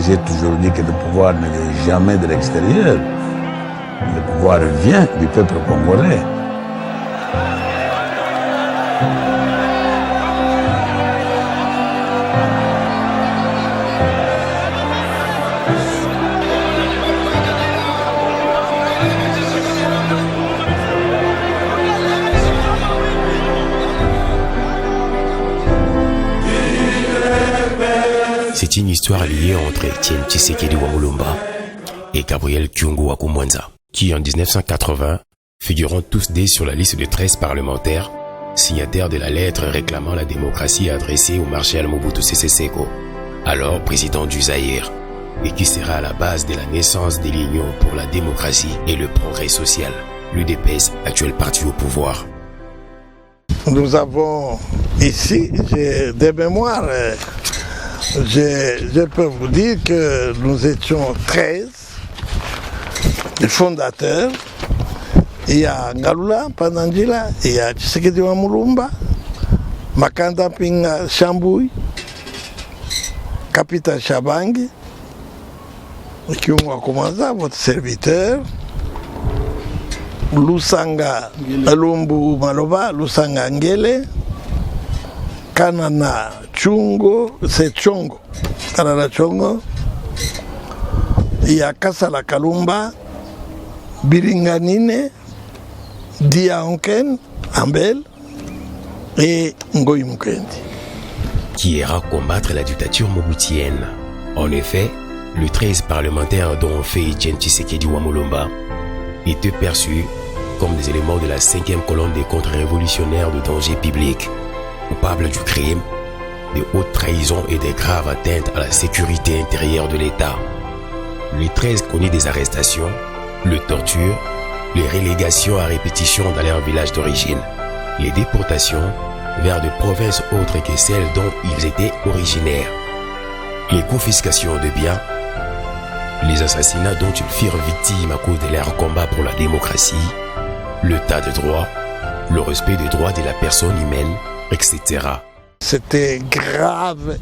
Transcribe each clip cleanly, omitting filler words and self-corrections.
J'ai toujours dit que le pouvoir ne vient jamais de l'extérieur. Le pouvoir vient du peuple congolais. C'est une histoire liée entre Etienne Tshisekedi Wamulumba et Gabriel Kyungu Wakumwanza, qui en 1980 figurant tous deux sur la liste de 13 parlementaires, signataires de la lettre réclamant la démocratie adressée au marshal Mobutu Sese Seko, alors président du Zaïre, et qui sera à la base de la naissance de l'Union pour la démocratie et le progrès social, l'UDPS, actuel parti au pouvoir. Nous avons ici des mémoires. Je peux vous dire que nous étions 13 les fondateurs. Il y a Ngalula Pandangila, il y a Tshisekedi Wamulumba, Makanda Pinga Chambouy, Capitaine Chabangi, Kyungu Wakumwanza, votre serviteur, Lusanga Lumbu Maloba, Lusanga Ngele, Kanana Chungo, c'est Chongo, Kanana Chongo, il y a Kasala Kalumba, Biringanine, Dia Onken, Ambel et Ngoï Mukendi. Qui ira combattre la dictature mobutienne. En effet, le 13 parlementaires dont fait Etienne Tshisekedi Wamulumba étaient perçus comme des éléments de la 5e colonne des contre-révolutionnaires de danger public, coupables du crime, de haute trahison et des graves atteintes à la sécurité intérieure de l'État. Les 13 connus des arrestations, les tortures, les relégations à répétition dans leur village d'origine, les déportations vers des provinces autres que celles dont ils étaient originaires, les confiscations de biens, les assassinats dont ils firent victimes à cause de leur combat pour la démocratie, l'état de droit, le respect des droits de la personne humaine, etc. C'était grave,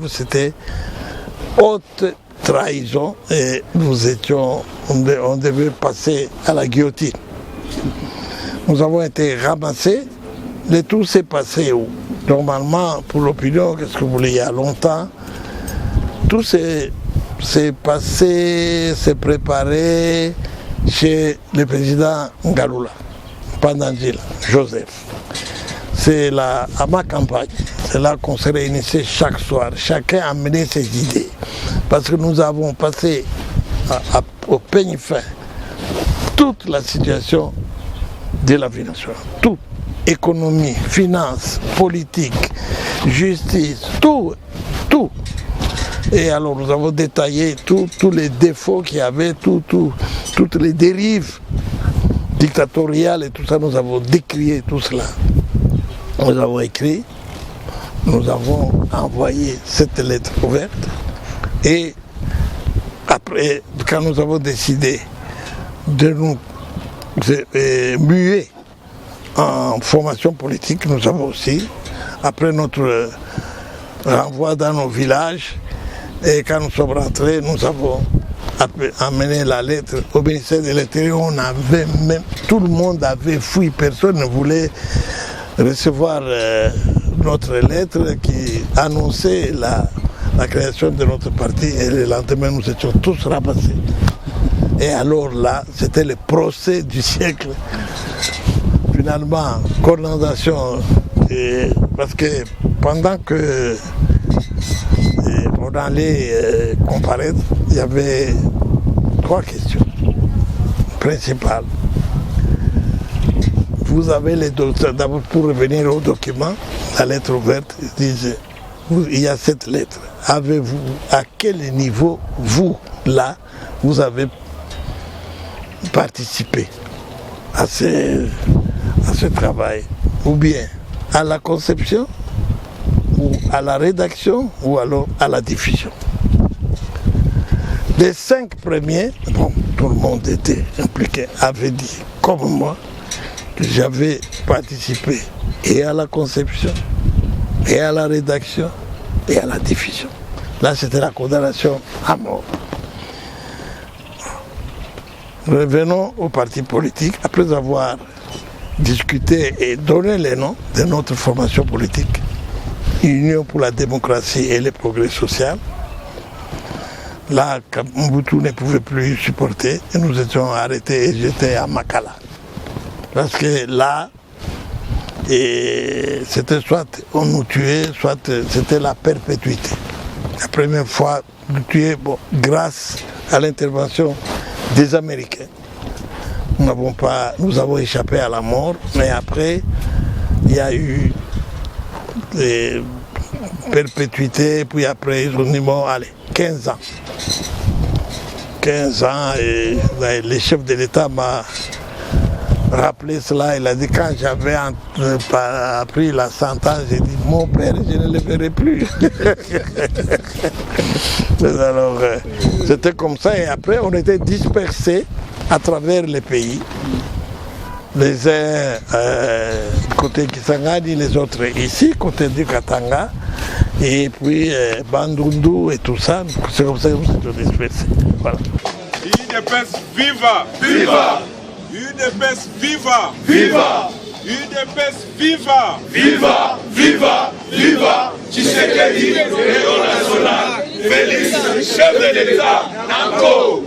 c'était haute trahison et on devait passer à la guillotine. Nous avons été ramassés, le tout s'est passé où? Normalement, pour l'opinion, qu'est-ce que vous voulez, il y a longtemps, tout s'est passé, s'est préparé chez le président Ngalula, Pandangila, Joseph. C'est là, à ma campagne, c'est là qu'on se réunissait chaque soir, chacun a amené ses idées. Parce que nous avons passé au peigne fin toute la situation de la vie nationale. Tout. Économie, finance, politique, justice, tout. Et alors nous avons détaillé tous les défauts qu'il y avait, toutes les dérives dictatoriales et tout ça, nous avons décrié tout cela. Nous avons écrit, nous avons envoyé cette lettre ouverte. Et après, quand nous avons décidé de nous muer en formation politique, nous avons aussi, après notre renvoi dans nos villages, et quand nous sommes rentrés, nous avons amené la lettre au ministère de l'Intérieur. On avait même, tout le monde avait fui, personne ne voulait recevoir notre lettre qui annonçait la création de notre parti, et le lendemain nous étions tous ramassés. Et alors là, c'était le procès du siècle. Finalement, condamnation, parce que pendant que on allait comparaître, il y avait 3 questions principales. Vous avez les documents, d'abord pour revenir au document, la lettre ouverte, disait, il y a cette lettre. Avez-vous, à quel niveau, vous, là, vous avez participé à ce travail? Ou bien à la conception, ou à la rédaction, ou alors à la diffusion. Les 5 premiers, bon, tout le monde était impliqué, avait dit, comme moi, que j'avais participé et à la conception et à la rédaction et à la diffusion. Là, c'était la condamnation à mort. Revenons au parti politique. Après avoir discuté et donné les noms de notre formation politique, Union pour la démocratie et le progrès social, là, Mobutu ne pouvait plus supporter et nous étions arrêtés et j'étais à Makala. Parce que là, c'était soit on nous tuait, soit c'était la perpétuité. La première fois, nous tuer, grâce à l'intervention des Américains. Nous avons échappé à la mort, mais après, il y a eu des perpétuités, puis après, ils ont dit, bon, allez, 15 ans. 15 ans, et le chef de l'État m'a rappelé cela. Il a dit, quand j'avais appris la sentence, j'ai dit, mon père, je ne le verrai plus. Alors, c'était comme ça, et après, on était dispersés à travers les pays. Les uns côté Kisangani, les autres ici, côté du Katanga, et puis Bandundu et tout ça. C'est comme ça que nous sommes dispersés. Voilà. UDPS viva! Viva! UDPS viva! Viva! UDPS viva! Viva! Viva! Viva! Tshisekedi, héros national! Félix, chef de l'État! Nanko!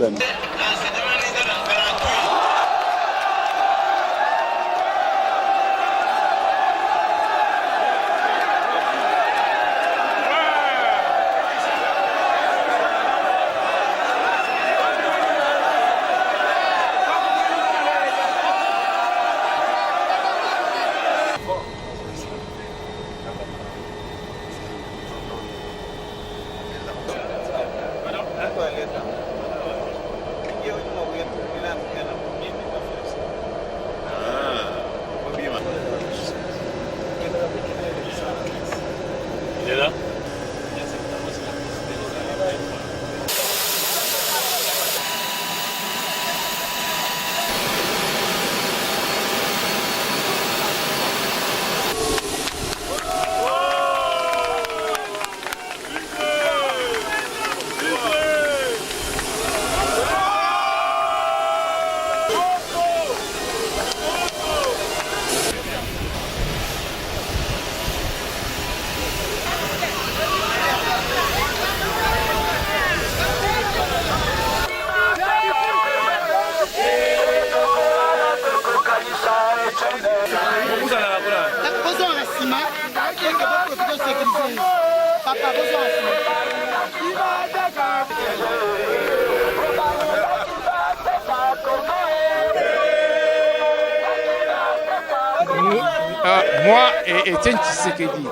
Moi et Étienne Tshisekedi,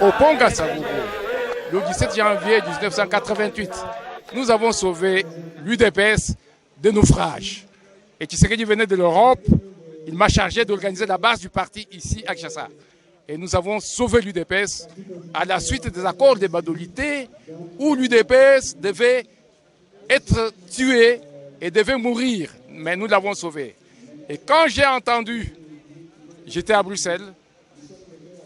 au pont Gassavubu, le 17 janvier 1988, nous avons sauvé l'UDPS de naufrage. Et Tshisekedi venait de l'Europe, il m'a chargé d'organiser la base du parti ici à Kinshasa. Et nous avons sauvé l'UDPS à la suite des accords de Badolité où l'UDPS devait être tué et devait mourir. Mais nous l'avons sauvé. Et quand j'ai entendu, j'étais à Bruxelles,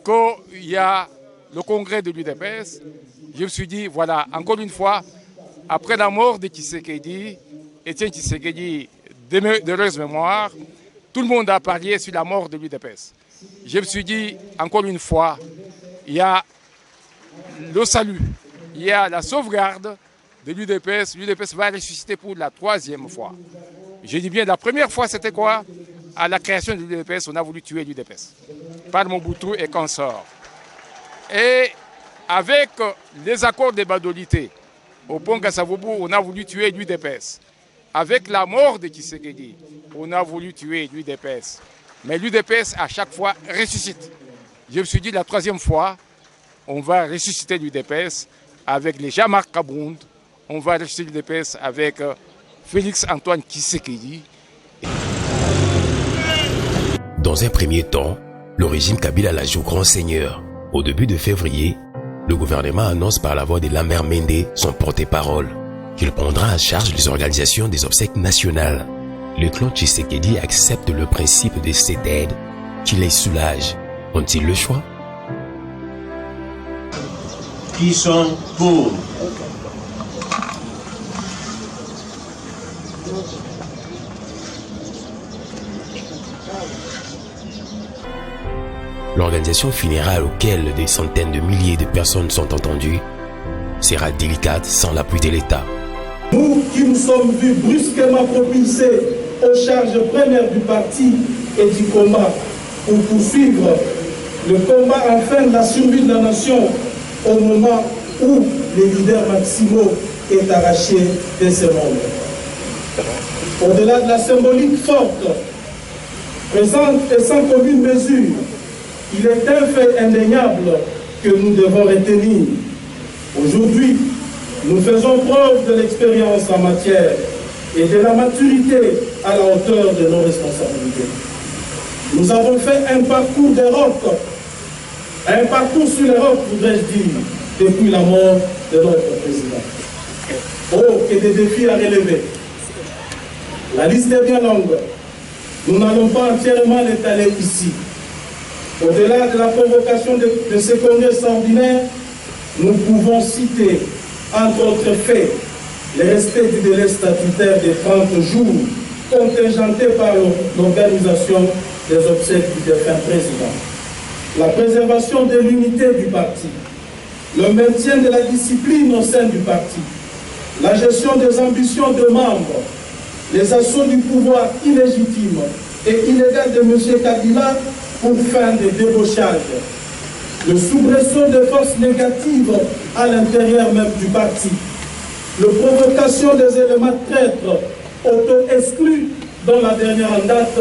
qu'il y a le congrès de l'UDPS, je me suis dit, voilà, encore une fois, après la mort de Tshisekedi, Étienne Tshisekedi, d'heureuse mémoire, tout le monde a parlé sur la mort de l'UDPS. Je me suis dit, encore une fois, il y a le salut, il y a la sauvegarde de l'UDPS. L'UDPS va ressusciter pour la 3e fois. Je dis bien, la première fois, c'était quoi? À la création de l'UDPS, on a voulu tuer l'UDPS par Mobutu et consorts. Et avec les accords de Badolité, au pont Gassavubu, on a voulu tuer l'UDPS. Avec la mort de Tshisekedi, on a voulu tuer l'UDPS. Mais l'UDPS, à chaque fois, ressuscite. Je me suis dit, la 3e fois, on va ressusciter l'UDPS avec les Jean-Marc Kabound, on va ressusciter l'UDPS avec Félix Antoine Tshisekedi. Dans un premier temps, le régime Kabila la joue grand seigneur. Au début de février, le gouvernement annonce par la voix de Lambert Mende, son porte-parole, qu'il prendra en charge les organisations des obsèques nationales. Le clan Tshisekedi accepte le principe de cette aide qui les soulage. Ont-ils le choix? Qui sont pour? L'organisation fédérale auquel des centaines de milliers de personnes sont entendues sera délicate sans l'appui de l'État. Nous qui nous sommes vus brusquement propulsés aux charges premières du parti et du combat pour poursuivre le combat en fin de la survie de la nation au moment où le leader Maximo est arraché de ce monde. Au-delà de la symbolique forte, présente et sans commune mesure, il est un fait indéniable que nous devons retenir. Aujourd'hui, nous faisons preuve de l'expérience en matière et de la maturité à la hauteur de nos responsabilités. Nous avons fait un parcours de roc, un parcours sur les rocs, voudrais-je dire, depuis la mort de notre président. Oh, que des défis à relever. La liste est bien longue. Nous n'allons pas entièrement l'étaler ici. Au-delà de la convocation de ce congrès extraordinaire, nous pouvons citer, entre autres faits, le respect du délai statutaire de 30 jours contingenté par l'organisation des obsèques du défunt président, la préservation de l'unité du parti, le maintien de la discipline au sein du parti, la gestion des ambitions de membres, les assauts du pouvoir illégitime et illégal de M. Kabila pour fin de débauchage, le soubresaut de forces négatives à l'intérieur même du parti, la provocation des éléments traîtres auto-exclus dans la dernière en date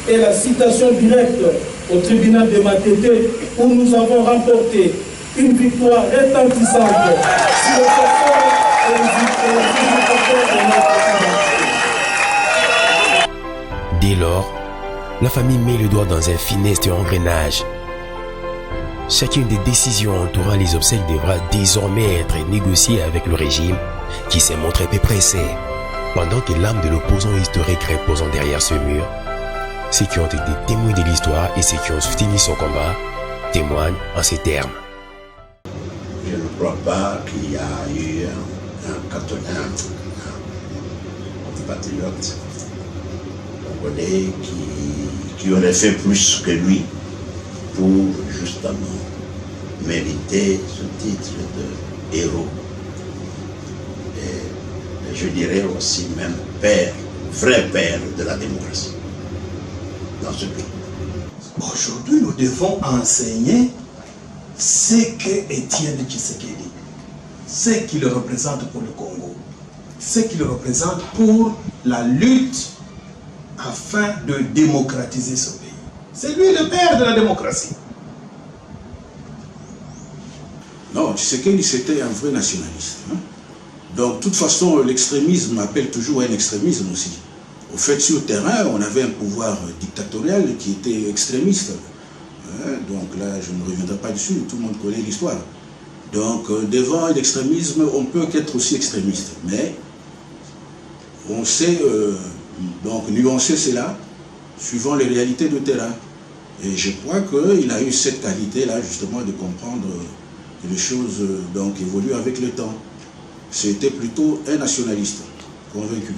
et la citation directe au tribunal de Matete où nous avons remporté une victoire retentissante sur le secteur et les usurpateurs de notre identité. Dès lors, la famille met le doigt dans un funeste engrenage. Chacune des décisions entourant les obsèques devra désormais être négociée avec le régime qui s'est montré peu pressé. Pendant que l'âme de l'opposant historique reposant derrière ce mur, ceux qui ont été témoins de l'histoire et ceux qui ont soutenu son combat témoignent en ces termes. Je ne crois pas qu'il y a eu un patriote congolais qui aurait fait plus que lui pour justement mériter ce titre de héros. Et je dirais aussi même père, vrai père de la démocratie dans ce pays. Aujourd'hui, nous devons enseigner ce que Étienne Tshisekedi, ce qu'il représente pour le Congo, ce qu'il représente pour la lutte afin de démocratiser ce pays. C'est lui le père de la démocratie. Non, Tshisekedi c'était un vrai nationaliste. Donc, de toute façon, l'extrémisme appelle toujours un extrémisme aussi. Au fait, sur le terrain, on avait un pouvoir dictatorial qui était extrémiste. Donc là, je ne reviendrai pas dessus, tout le monde connaît l'histoire. Donc, devant l'extrémisme, on peut qu'être aussi extrémiste. Mais on sait, donc, nuancer cela, suivant les réalités de terrain. Et je crois qu'il a eu cette qualité-là, justement, de comprendre que les choses donc, évoluent avec le temps. C'était plutôt un nationaliste, convaincu.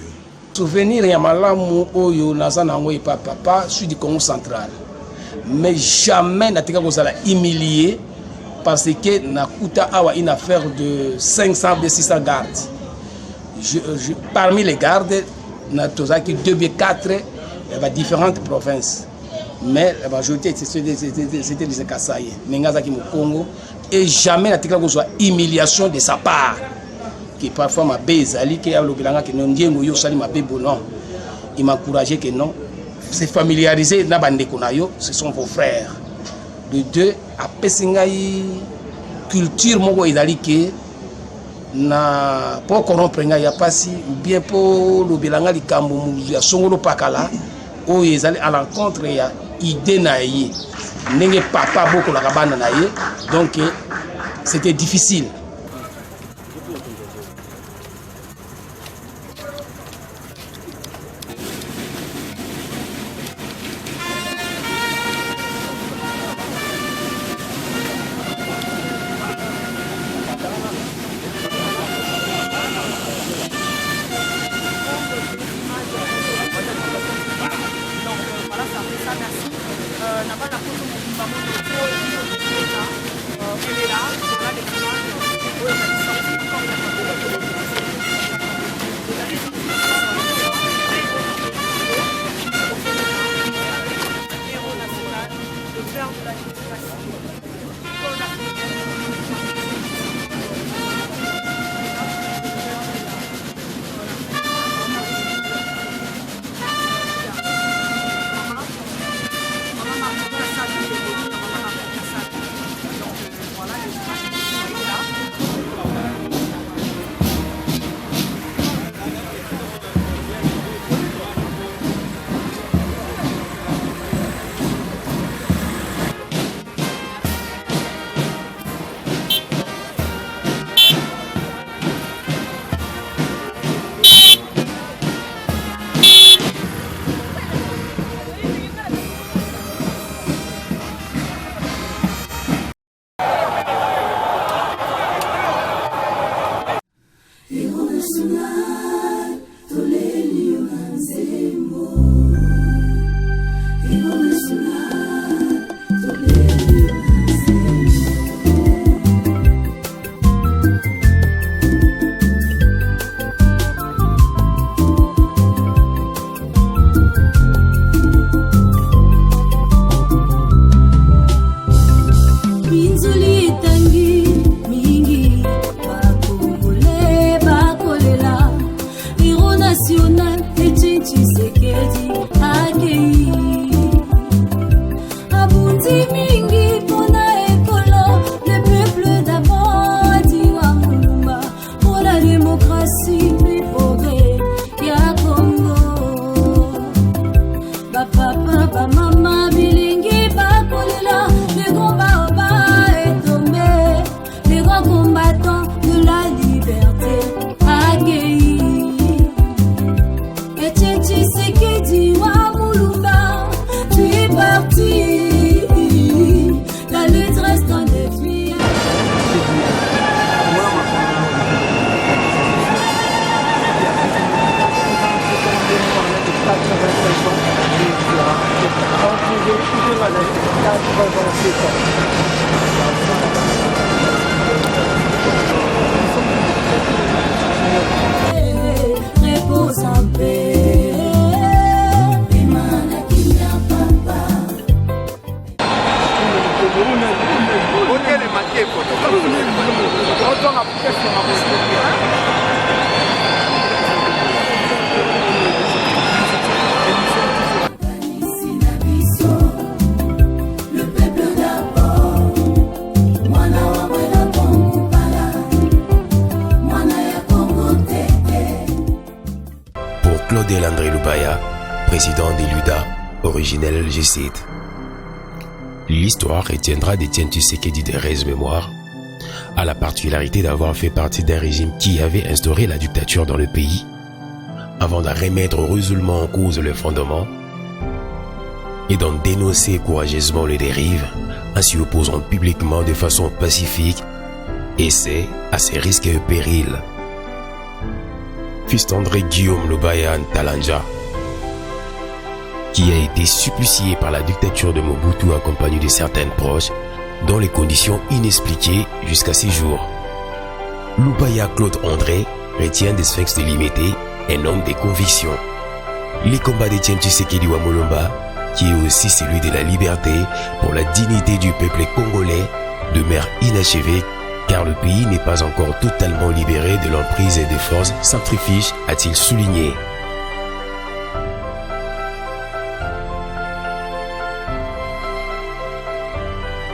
Souvenir ya malamu oyo naza nango epa papa suis du Congo central. Mais jamais natika kozala humilié parce que nakuta awa une affaire de 500 de 600 gardes. Parmi les gardes, natozaki 2 b 4 différentes provinces. Mais la majorité c'était les Kasaï, Nengazaki au Congo et jamais natika kozala humiliation de sa part. Qui parfois m'a bezali qui a l'obélanga que non ndiengo yo sali m'a bébo non. Il m'a encouragé que non. Se familiariser na bande konayo, ce sont vos frères. De deux, à pesingai culture moko idali que na po corrompre nga ya pasi ou bien po l'obélanga likambo mu ya songolo pakala o ezali à l'encontre ya idée na ye. Nenge papa boko la kabana na ye. Donc c'était difficile. Claudel André Lubaya, président des LUDA, originel G7. L'histoire retiendra d'Étienne Tshisekedi de Rez Mémoire à la particularité d'avoir fait partie d'un régime qui avait instauré la dictature dans le pays avant de remettre résolument en cause le fondement et d'en dénoncer courageusement les dérives en s'y opposant publiquement de façon pacifique et c'est à ses risques et périls. Fils d'André Guillaume Lubaya Ntalanja, qui a été supplicié par la dictature de Mobutu accompagné de certaines proches dans les conditions inexpliquées jusqu'à ces jours. Lubaya Claude André retient des Sphinx délimités un homme des convictions. Les combats d'Étienne Tshisekedi Wamolomba, qui est aussi celui de la liberté pour la dignité du peuple congolais, demeure inachevé car le pays n'est pas encore totalement libéré de l'emprise des forces centrifuges, a-t-il souligné.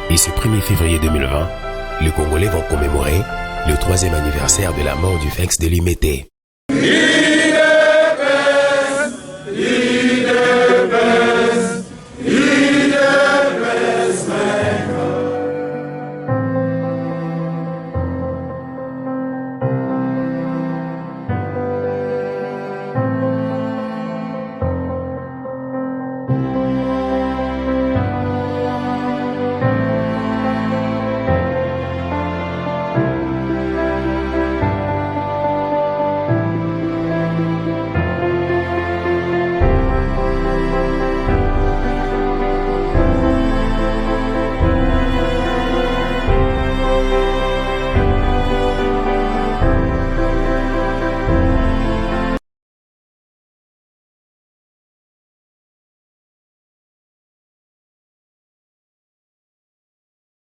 Et ce 1er février 2020, les Congolais vont commémorer le 3e anniversaire de la mort du Sphinx délimité.